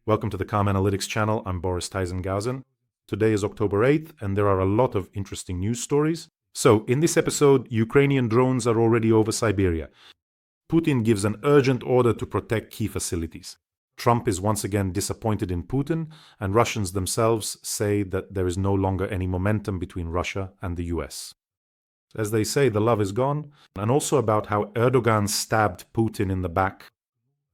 Welcome to the Calm Analytics channel. I'm Boris Tizengauzen. Today is October 8th, and there are a lot of interesting news stories. So, in this episode, Ukrainian drones are already over Siberia. Putin gives an urgent order to protect key facilities. Trump is once again disappointed in Putin, and Russians themselves say that there is no longer any momentum between Russia and the US. As they say, the love is gone, and also about how Erdogan stabbed Putin in the back.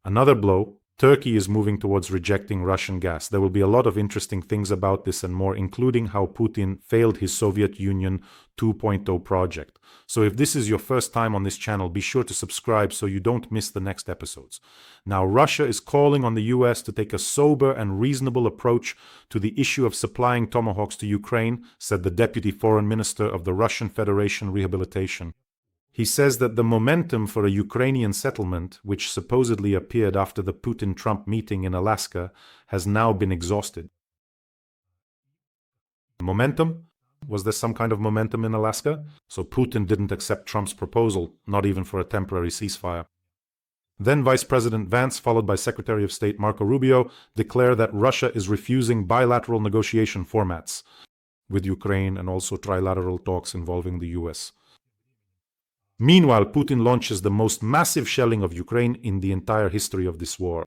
Another blow. Turkey is moving towards rejecting Russian gas. There will be a lot of interesting things about this and more, including how Putin failed his Soviet Union 2.0 project. So if this is your first time on this channel, be sure to subscribe so you don't miss the next episodes. Now, Russia is calling on the US to take a sober and reasonable approach to the issue of supplying Tomahawks to Ukraine, said the Deputy Foreign Minister of the Russian Federation Rehabilitation. He says that the momentum for a Ukrainian settlement, which supposedly appeared after the Putin-Trump meeting in Alaska, has now been exhausted. Momentum? Was there some kind of momentum in Alaska? So Putin didn't accept Trump's proposal, not even for a temporary ceasefire. Then Vice President Vance, followed by Secretary of State Marco Rubio, declare that Russia is refusing bilateral negotiation formats with Ukraine and also trilateral talks involving the US. Meanwhile, Putin launches the most massive shelling of Ukraine in the entire history of this war.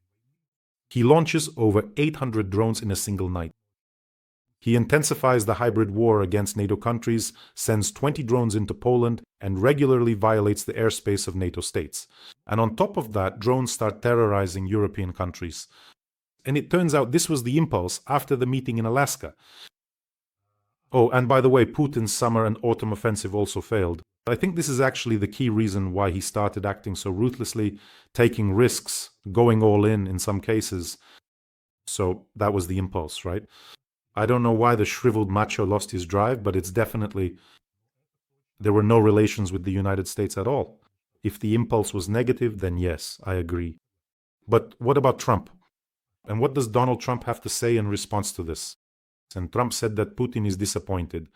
He launches over 800 drones in a single night. He intensifies the hybrid war against NATO countries, sends 20 drones into Poland, and regularly violates the airspace of NATO states. And on top of that, drones start terrorizing European countries. And it turns out this was the impulse after the meeting in Alaska. Oh, and by the way, Putin's summer and autumn offensive also failed. I think this is actually the key reason why he started acting so ruthlessly, taking risks, going all in some cases. So that was the impulse, right? I don't know why the shriveled macho lost his drive, but it's definitely there were no relations with the United States at all. If the impulse was negative, then yes, I agree. But what about Trump? And what does Donald Trump have to say in response to this? And Trump said that Putin is disappointed.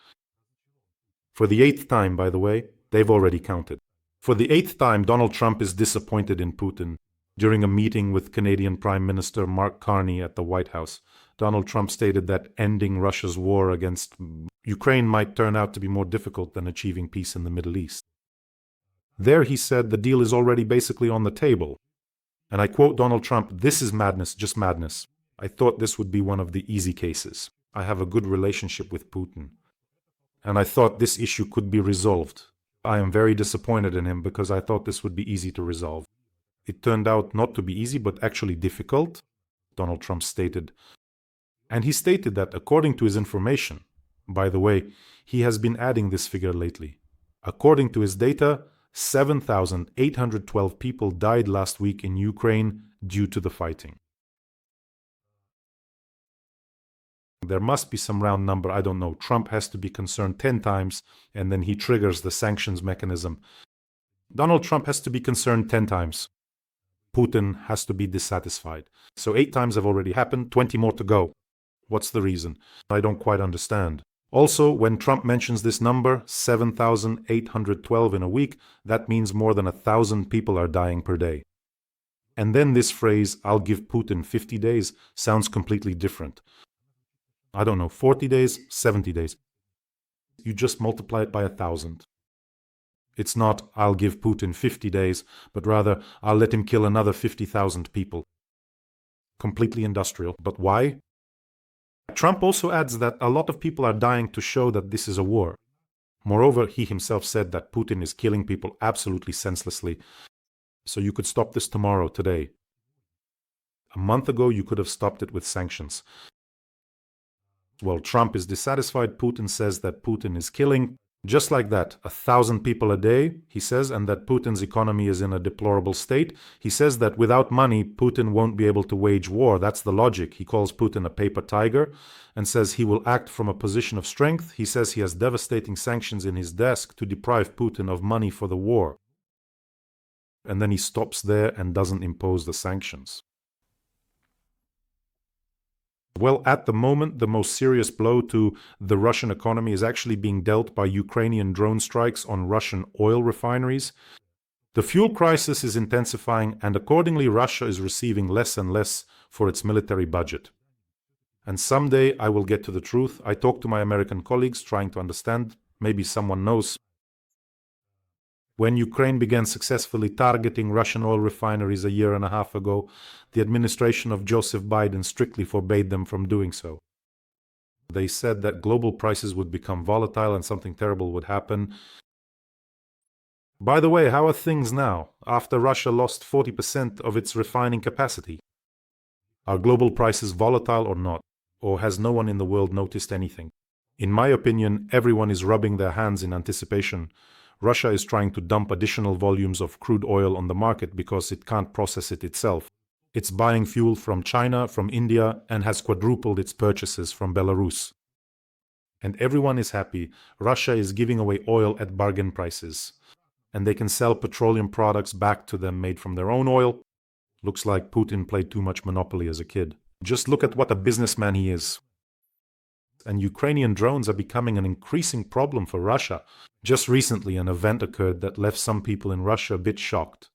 For the 8th time, by the way, they've already counted. For the 8th time, Donald Trump is disappointed in Putin. During a meeting with Canadian Prime Minister Mark Carney at the White House, Donald Trump stated that ending Russia's war against Ukraine might turn out to be more difficult than achieving peace in the Middle East. There he said the deal is already basically on the table. And I quote Donald Trump, "This is madness, just madness. I thought this would be one of the easy cases. I have a good relationship with Putin. And I thought this issue could be resolved. I am very disappointed in him because I thought this would be easy to resolve. It turned out not to be easy, but actually difficult," Donald Trump stated. And he stated that according to his information, by the way, he has been adding this figure lately. According to his data, 7,812 people died last week in Ukraine due to the fighting. There must be some round number, I don't know. Trump has to be concerned 10 times, and then he triggers the sanctions mechanism. Donald Trump has to be concerned 10 times. Putin has to be dissatisfied. So 8 times have already happened, 20 more to go. What's the reason? I don't quite understand. Also, when Trump mentions this number, 7,812 in a week, that means more than 1,000 people are dying per day. And then this phrase, "I'll give Putin 50 days, sounds completely different. I don't know, 40 days, 70 days. You just multiply it by 1,000. It's not, "I'll give Putin 50 days, but rather, "I'll let him kill another 50,000 people. Completely industrial. But why? Trump also adds that a lot of people are dying to show that this is a war. Moreover, he himself said that Putin is killing people absolutely senselessly. So you could stop this tomorrow, today. A month ago, you could have stopped it with sanctions. Well, Trump is dissatisfied. Putin says that Putin is killing, just like that, 1,000 people a day, he says, and that Putin's economy is in a deplorable state. He says that without money, Putin won't be able to wage war. That's the logic. He calls Putin a paper tiger and says he will act from a position of strength. He says he has devastating sanctions in his desk to deprive Putin of money for the war. And then he stops there and doesn't impose the sanctions. Well, at the moment, the most serious blow to the Russian economy is actually being dealt by Ukrainian drone strikes on Russian oil refineries. The fuel crisis is intensifying, and accordingly, Russia is receiving less and less for its military budget. And someday I will get to the truth. I talk to my American colleagues trying to understand. Maybe someone knows. When Ukraine began successfully targeting Russian oil refineries a year and a half ago, the administration of Joseph Biden strictly forbade them from doing so. They said that global prices would become volatile and something terrible would happen. By the way, how are things now, after Russia lost 40% of its refining capacity? Are global prices volatile or not? Or has no one in the world noticed anything? In my opinion, everyone is rubbing their hands in anticipation. Russia is trying to dump additional volumes of crude oil on the market because it can't process it itself. It's buying fuel from China, from India, and has quadrupled its purchases from Belarus. And everyone is happy. Russia is giving away oil at bargain prices. And they can sell petroleum products back to them made from their own oil. Looks like Putin played too much Monopoly as a kid. Just look at what a businessman he is. And Ukrainian drones are becoming an increasing problem for Russia. Just recently, an event occurred that left some people in Russia a bit shocked.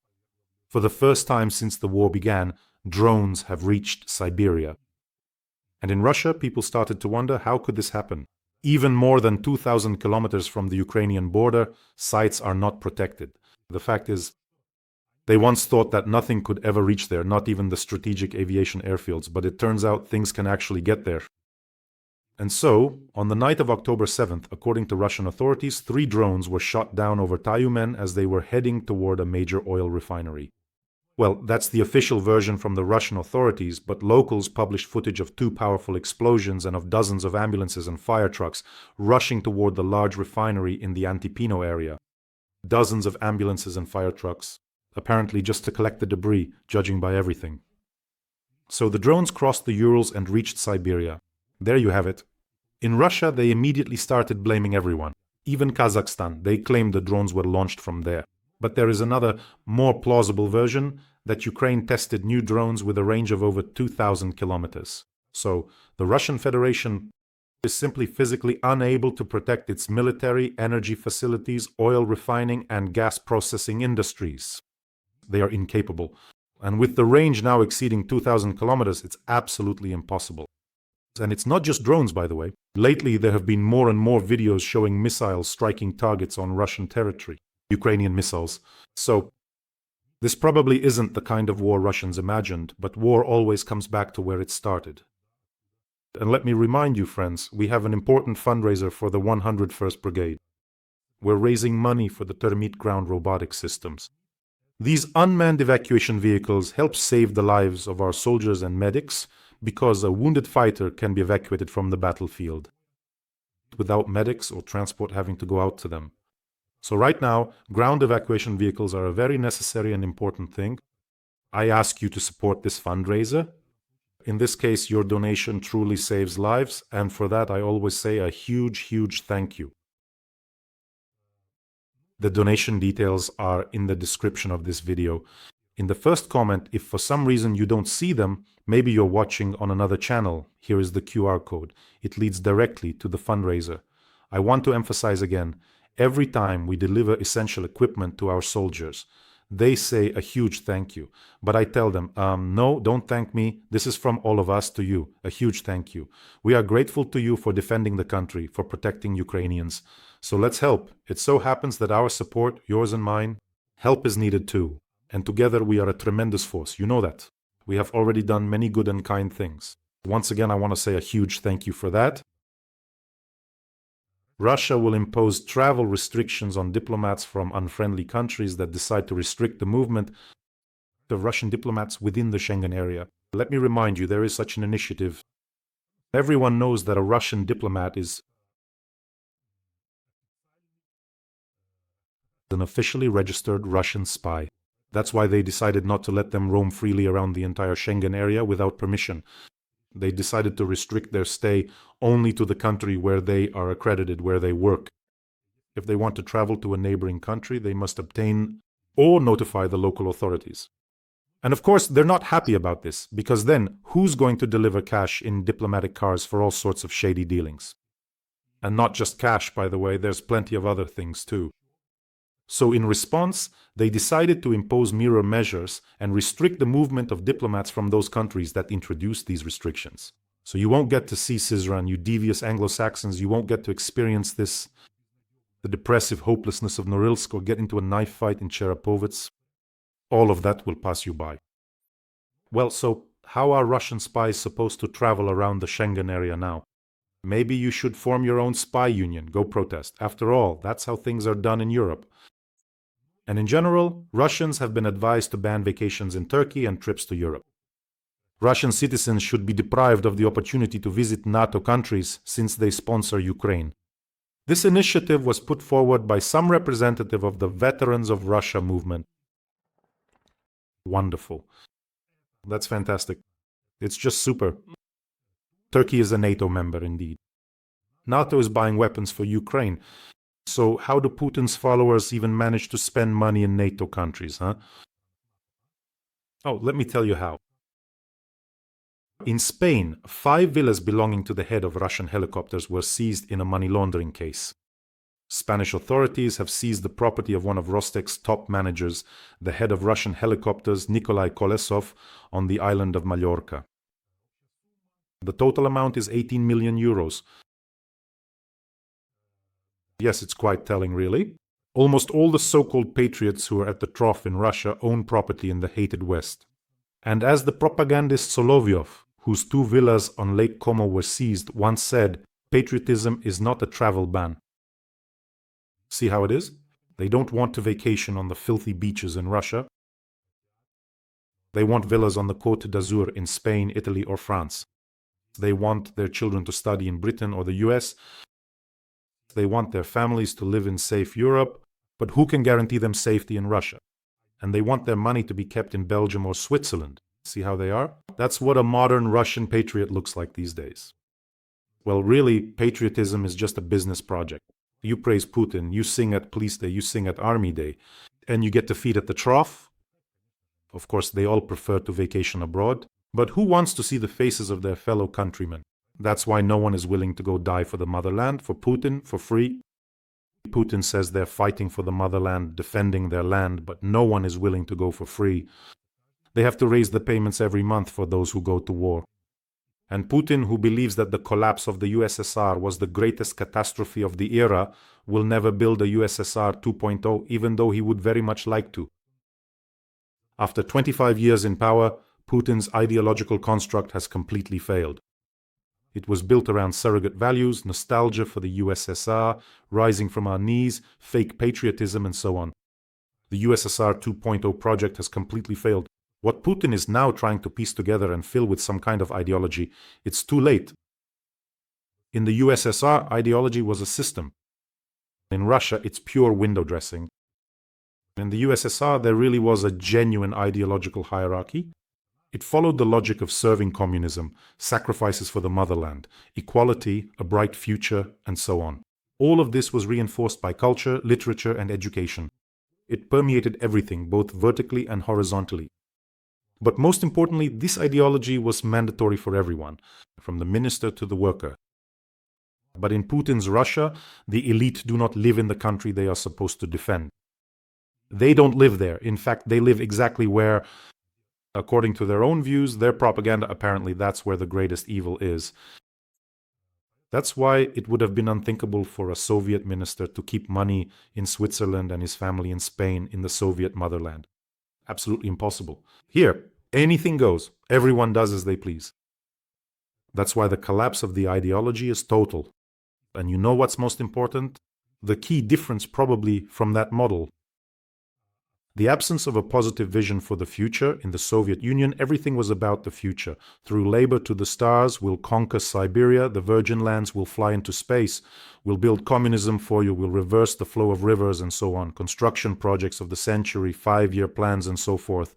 For the first time since the war began, drones have reached Siberia. And in Russia, people started to wonder, how could this happen? Even more than 2,000 kilometers from the Ukrainian border, sites are not protected. The fact is, they once thought that nothing could ever reach there, not even the strategic aviation airfields, but it turns out things can actually get there. And so, on the night of October 7th, according to Russian authorities, 3 drones were shot down over Tyumen as they were heading toward a major oil refinery. Well, that's the official version from the Russian authorities, but locals published footage of 2 powerful explosions and of dozens of ambulances and fire trucks rushing toward the large refinery in the Antipino area. Dozens of ambulances and fire trucks, apparently just to collect the debris, judging by everything. So the drones crossed the Urals and reached Siberia. There you have it. In Russia, they immediately started blaming everyone. Even Kazakhstan, they claimed the drones were launched from there. But there is another, more plausible version, that Ukraine tested new drones with a range of over 2,000 kilometers. So, the Russian Federation is simply physically unable to protect its military, energy facilities, oil refining, and gas processing industries. They are incapable. And with the range now exceeding 2,000 kilometers, it's absolutely impossible. And it's not just drones, by the way. Lately, there have been more and more videos showing missiles striking targets on Russian territory. Ukrainian missiles. So, this probably isn't the kind of war Russians imagined, but war always comes back to where it started. And let me remind you, friends, we have an important fundraiser for the 101st Brigade. We're raising money for the termite ground robotic systems. These unmanned evacuation vehicles help save the lives of our soldiers and medics, because a wounded fighter can be evacuated from the battlefield without medics or transport having to go out to them. So right now, ground evacuation vehicles are a very necessary and important thing. I ask you to support this fundraiser. In this case, your donation truly saves lives, and for that I always say a huge, huge thank you. The donation details are in the description of this video. In the first comment, if for some reason you don't see them, maybe you're watching on another channel. Here is the QR code. It leads directly to the fundraiser. I want to emphasize again, every time we deliver essential equipment to our soldiers, they say a huge thank you. But I tell them, no, don't thank me. This is from all of us to you. A huge thank you. We are grateful to you for defending the country, for protecting Ukrainians. So let's help. It so happens that our support, yours and mine, help is needed too. And together we are a tremendous force. You know that. We have already done many good and kind things. Once again, I want to say a huge thank you for that. Russia will impose travel restrictions on diplomats from unfriendly countries that decide to restrict the movement of Russian diplomats within the Schengen area. Let me remind you, there is such an initiative. Everyone knows that a Russian diplomat is an officially registered Russian spy. That's why they decided not to let them roam freely around the entire Schengen area without permission. They decided to restrict their stay only to the country where they are accredited, where they work. If they want to travel to a neighboring country, they must obtain or notify the local authorities. And of course, they're not happy about this, because then who's going to deliver cash in diplomatic cars for all sorts of shady dealings? And not just cash, by the way, there's plenty of other things too. So in response, they decided to impose mirror measures and restrict the movement of diplomats from those countries that introduced these restrictions. So you won't get to see Scisran, you devious Anglo-Saxons, you won't get to experience this, the depressive hopelessness of Norilsk, or get into a knife fight in Cherepovets. All of that will pass you by. Well, so how are Russian spies supposed to travel around the Schengen area now? Maybe you should form your own spy union, go protest. After all, that's how things are done in Europe. And in general, Russians have been advised to ban vacations in Turkey and trips to Europe. Russian citizens should be deprived of the opportunity to visit NATO countries since they sponsor Ukraine. This initiative was put forward by some representative of the Veterans of Russia movement. Wonderful. That's fantastic. It's just super. Turkey is a NATO member indeed. NATO is buying weapons for Ukraine. So how do Putin's followers even manage to spend money in NATO countries, huh? Oh, let me tell you how. In Spain, 5 villas belonging to the head of Russian helicopters were seized in a money laundering case. Spanish authorities have seized the property of one of Rosteh's top managers, the head of Russian helicopters Nikolai Kolesov, on the island of Mallorca. The total amount is 18 million euros. Yes, it's quite telling, really. Almost all the so-called patriots who are at the trough in Russia own property in the hated West. And as the propagandist Solovyov, whose 2 villas on Lake Como were seized, once said, patriotism is not a travel ban. See how it is? They don't want to vacation on the filthy beaches in Russia. They want villas on the Côte d'Azur in Spain, Italy, or France. They want their children to study in Britain or the US. They want their families to live in safe Europe, but who can guarantee them safety in Russia? And they want their money to be kept in Belgium or Switzerland. See how they are? That's what a modern Russian patriot looks like these days. Well, really, patriotism is just a business project. You praise Putin, you sing at Police Day, you sing at Army Day, and you get to feed at the trough. Of course, they all prefer to vacation abroad, but who wants to see the faces of their fellow countrymen? That's why no one is willing to go die for the motherland, for Putin, for free. Putin says they're fighting for the motherland, defending their land, but no one is willing to go for free. They have to raise the payments every month for those who go to war. And Putin, who believes that the collapse of the USSR was the greatest catastrophe of the era, will never build a USSR 2.0, even though he would very much like to. After 25 years in power, Putin's ideological construct has completely failed. It was built around surrogate values, nostalgia for the USSR, rising from our knees, fake patriotism, and so on. The USSR 2.0 project has completely failed. What Putin is now trying to piece together and fill with some kind of ideology, it's too late. In the USSR, ideology was a system. In Russia, it's pure window dressing. In the USSR, there really was a genuine ideological hierarchy. It followed the logic of serving communism, sacrifices for the motherland, equality, a bright future, and so on. All of this was reinforced by culture, literature, and education. It permeated everything, both vertically and horizontally. But most importantly, this ideology was mandatory for everyone, from the minister to the worker. But in Putin's Russia, the elite do not live in the country they are supposed to defend. They don't live there. In fact, they live exactly where, according to their own views, their propaganda, apparently that's where the greatest evil is. That's why it would have been unthinkable for a Soviet minister to keep money in Switzerland and his family in Spain in the Soviet motherland. Absolutely impossible. Here, anything goes. Everyone does as they please. That's why the collapse of the ideology is total. And you know what's most important? The key difference probably from that model. The absence of a positive vision for the future. In the Soviet Union, everything was about the future. Through labor to the stars, we'll conquer Siberia, the Virgin Lands will fly into space, we'll build communism for you, we'll reverse the flow of rivers and so on, construction projects of the century, 5-year plans and so forth.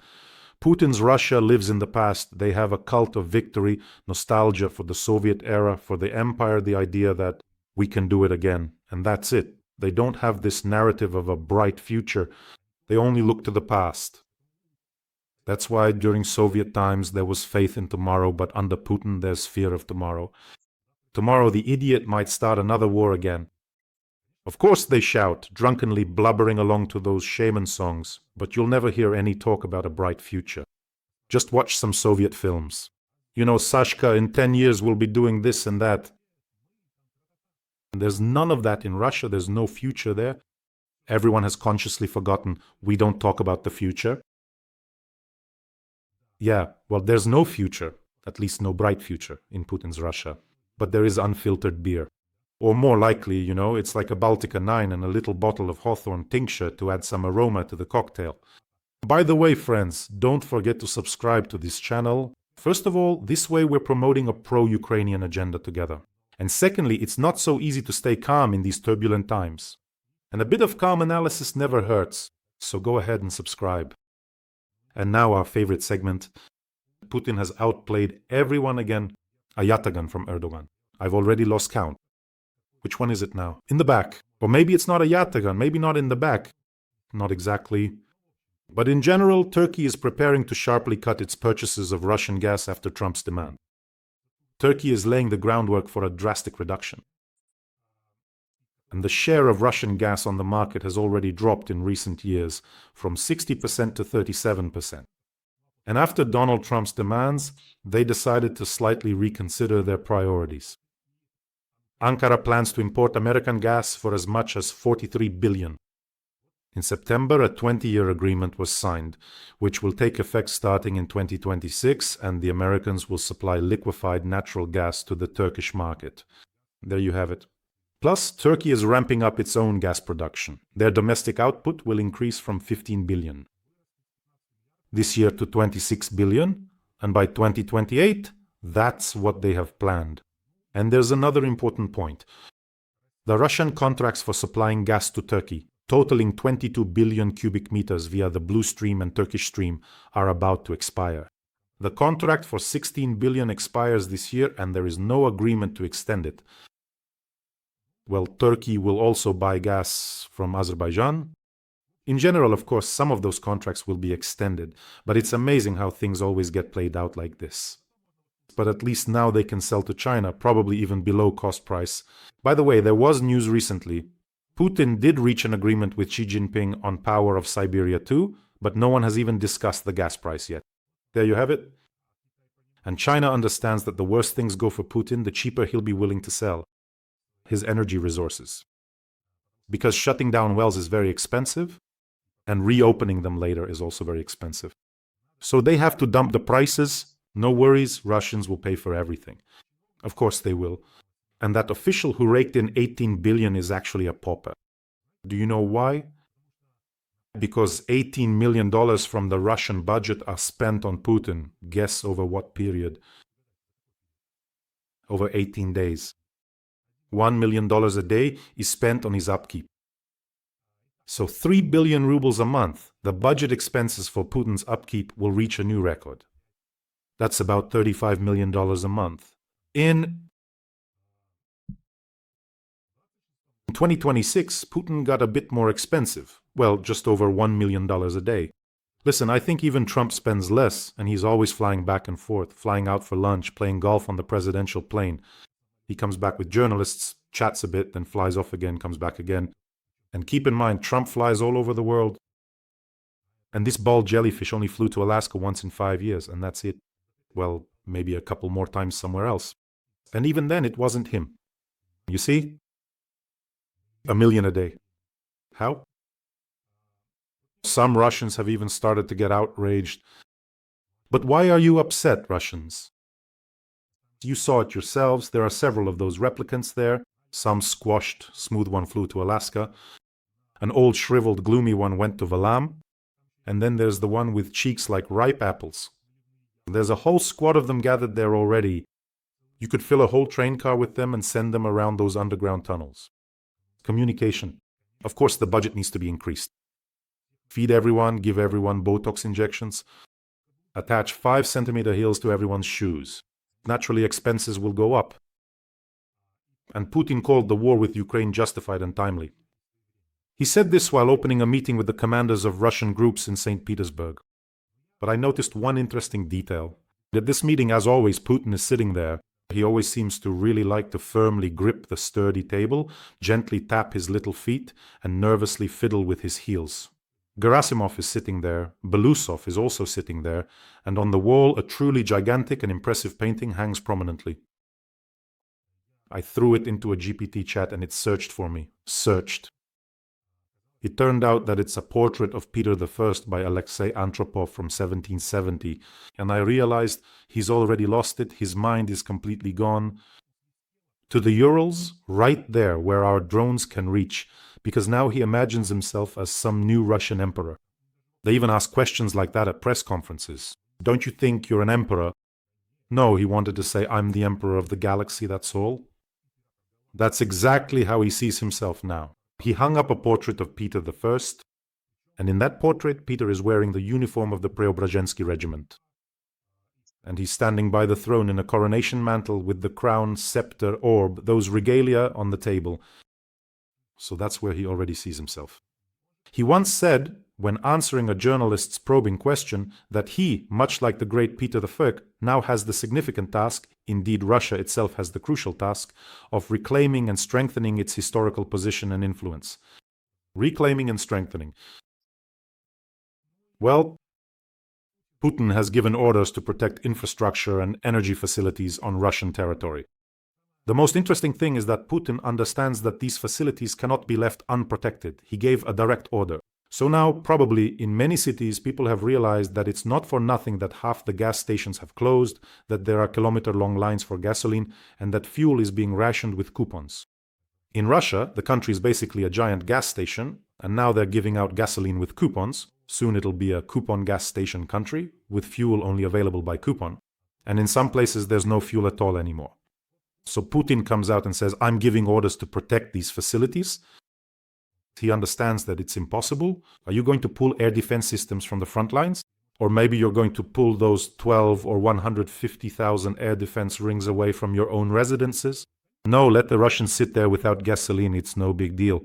Putin's Russia lives in the past. They have a cult of victory, nostalgia for the Soviet era, for the empire, the idea that we can do it again. And that's it. They don't have this narrative of a bright future. They only look to the past. That's why during Soviet times there was faith in tomorrow, but under Putin there's fear of tomorrow. Tomorrow the idiot might start another war again. Of course they shout, drunkenly blubbering along to those shaman songs, but you'll never hear any talk about a bright future. Just watch some Soviet films. You know, Sashka, in 10 years we'll be doing this and that. And there's none of that in Russia. There's no future there. Everyone has consciously forgotten we don't talk about the future. Yeah, well, there's no future, at least no bright future in Putin's Russia. But there is unfiltered beer. Or more likely, you know, it's like a Baltica 9 and a little bottle of hawthorn tincture to add some aroma to the cocktail. By the way, friends, don't forget to subscribe to this channel. First of all, this way we're promoting a pro-Ukrainian agenda together. And secondly, it's not so easy to stay calm in these turbulent times. And a bit of calm analysis never hurts, so go ahead and subscribe. And now our favorite segment. Putin has outplayed everyone again. A yatagan from Erdogan. I've already lost count. Which one is it now? In the back. Or maybe it's not a yatagan, maybe not in the back. Not exactly. But in general, Turkey is preparing to sharply cut its purchases of Russian gas after Trump's demand. Turkey is laying the groundwork for a drastic reduction. And the share of Russian gas on the market has already dropped in recent years from 60% to 37%. And after Donald Trump's demands, they decided to slightly reconsider their priorities. Ankara plans to import American gas for as much as $43 billion. In September, a 20-year agreement was signed, which will take effect starting in 2026, and the Americans will supply liquefied natural gas to the Turkish market. There you have it. Plus, Turkey is ramping up its own gas production. Their domestic output will increase from 15 billion this year to 26 billion, and by 2028, that's what they have planned. And there's another important point. The Russian contracts for supplying gas to Turkey, totaling 22 billion cubic meters via the Blue Stream and Turkish Stream, are about to expire. The contract for 16 billion expires this year, and there is no agreement to extend it. Well, Turkey will also buy gas from Azerbaijan. In general, of course, some of those contracts will be extended, but it's amazing how things always get played out like this. But at least now they can sell to China, probably even below cost price. By the way, there was news recently. Putin did reach an agreement with Xi Jinping on power of Siberia too, but no one has even discussed the gas price yet. There you have it. And China understands that the worse things go for Putin, the cheaper he'll be willing to sell his energy resources. Because shutting down wells is very expensive, and reopening them later is also very expensive. So they have to dump the prices. No worries, Russians will pay for everything. Of course they will. And that official who raked in 18 billion is actually a pauper. Do you know why? Because $18 million from the Russian budget are spent on Putin. Guess over what period? Over 18 days. $1 million a day is spent on his upkeep. So 3 billion rubles a month, the budget expenses for Putin's upkeep will reach a new record. That's about $35 million a month. In 2026, Putin got a bit more expensive. Well, just over $1 million a day. Listen, I think even Trump spends less, and he's always flying back and forth, flying out for lunch, playing golf on the presidential plane. He comes back with journalists, chats a bit, then flies off again, comes back again. And keep in mind, Trump flies all over the world. And this bald jellyfish only flew to Alaska once in 5 years, and that's it. Well, maybe a couple more times somewhere else. And even then, it wasn't him. You see? $1 million a day. How? Some Russians have even started to get outraged. But why are you upset, Russians? You saw it yourselves. There are several of those replicants there. Some squashed, smooth one flew to Alaska. An old, shriveled, gloomy one went to Valam. And then there's the one with cheeks like ripe apples. There's a whole squad of them gathered there already. You could fill a whole train car with them and send them around those underground tunnels. Communication. Of course, the budget needs to be increased. Feed everyone, give everyone Botox injections. Attach 5-centimeter heels to everyone's shoes. Naturally, expenses will go up. And Putin called the war with Ukraine justified and timely. He said this while opening a meeting with the commanders of Russian groups in St. Petersburg. But I noticed one interesting detail. At this meeting, as always, Putin is sitting there, He always seems to really like to firmly grip the sturdy table, gently tap his little feet, and nervously fiddle with his heels. Gerasimov is sitting there, Belousov is also sitting there, and on the wall a truly gigantic and impressive painting hangs prominently. I threw it into a GPT chat and it searched for me. Searched. It turned out that it's a portrait of Peter I by Alexei Antropov from 1770, and I realized he's already lost it, his mind is completely gone. To the Urals, right there where our drones can reach, because now he imagines himself as some new Russian emperor. They even ask questions like that at press conferences. Don't you think you're an emperor? No, he wanted to say, I'm the emperor of the galaxy, that's all. That's exactly how he sees himself now. He hung up a portrait of Peter I, and in that portrait, Peter is wearing the uniform of the Preobrazhensky regiment. And he's standing by the throne in a coronation mantle with the crown, scepter, orb, those regalia on the table. So that's where he already sees himself. He once said, when answering a journalist's probing question, that he, much like the great Peter I, now has the significant task, indeed Russia itself has the crucial task, of reclaiming and strengthening its historical position and influence. Reclaiming and strengthening. Well, Putin has given orders to protect infrastructure and energy facilities on Russian territory. The most interesting thing is that Putin understands that these facilities cannot be left unprotected. He gave a direct order. So now, probably, in many cities, people have realized that it's not for nothing that half the gas stations have closed, that there are kilometer-long lines for gasoline, and that fuel is being rationed with coupons. In Russia, the country is basically a giant gas station, and now they're giving out gasoline with coupons. Soon it'll be a coupon gas station country, with fuel only available by coupon. And in some places, there's no fuel at all anymore. So Putin comes out and says, I'm giving orders to protect these facilities. He understands that it's impossible. Are you going to pull air defense systems from the front lines? Or maybe you're going to pull those 12 or 150,000 air defense rings away from your own residences? No, let the Russians sit there without gasoline. It's no big deal.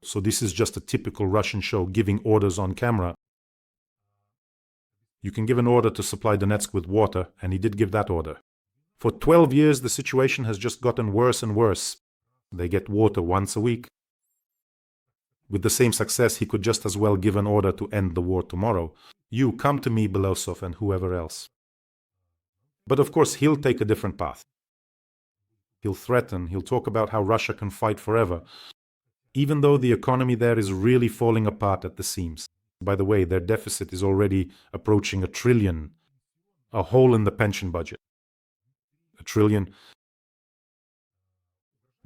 So this is just a typical Russian show, giving orders on camera. You can give an order to supply Donetsk with water, and he did give that order. For 12 years, the situation has just gotten worse and worse. They get water once a week. With the same success, he could just as well give an order to end the war tomorrow. You, come to me, Belousov, and whoever else. But of course, he'll take a different path. He'll threaten, he'll talk about how Russia can fight forever, even though the economy there is really falling apart at the seams. By the way, their deficit is already approaching $1 trillion, a hole in the pension budget. $1 trillion.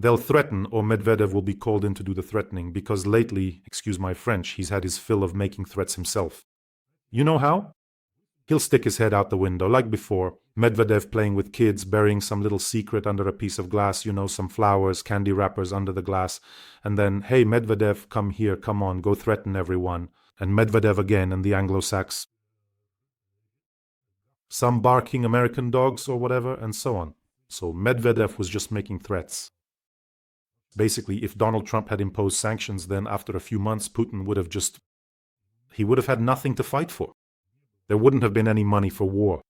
They'll threaten, or Medvedev will be called in to do the threatening, because lately, excuse my French, he's had his fill of making threats himself. You know how? He'll stick his head out the window, like before. Medvedev playing with kids, burying some little secret under a piece of glass, you know, some flowers, candy wrappers under the glass. And then, hey, Medvedev, come here, come on, go threaten everyone. And Medvedev again, and the Anglo-Sax. Some barking American dogs or whatever, and so on. So Medvedev was just making threats. Basically, if Donald Trump had imposed sanctions, then after a few months, Putin would have he would have had nothing to fight for. There wouldn't have been any money for war.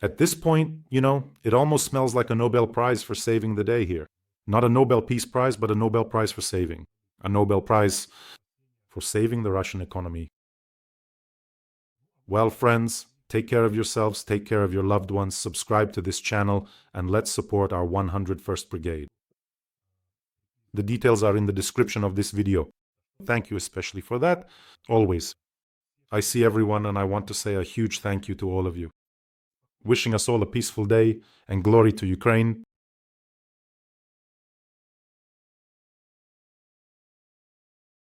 At this point, you know, it almost smells like a Nobel Prize for saving the day here. Not a Nobel Peace Prize, but a Nobel Prize for saving. A Nobel Prize for saving the Russian economy. Well, friends, take care of yourselves, take care of your loved ones, subscribe to this channel, and let's support our 101st Brigade. The details are in the description of this video. Thank you especially for that, always. I see everyone, and I want to say a huge thank you to all of you. Wishing us all a peaceful day, and glory to Ukraine.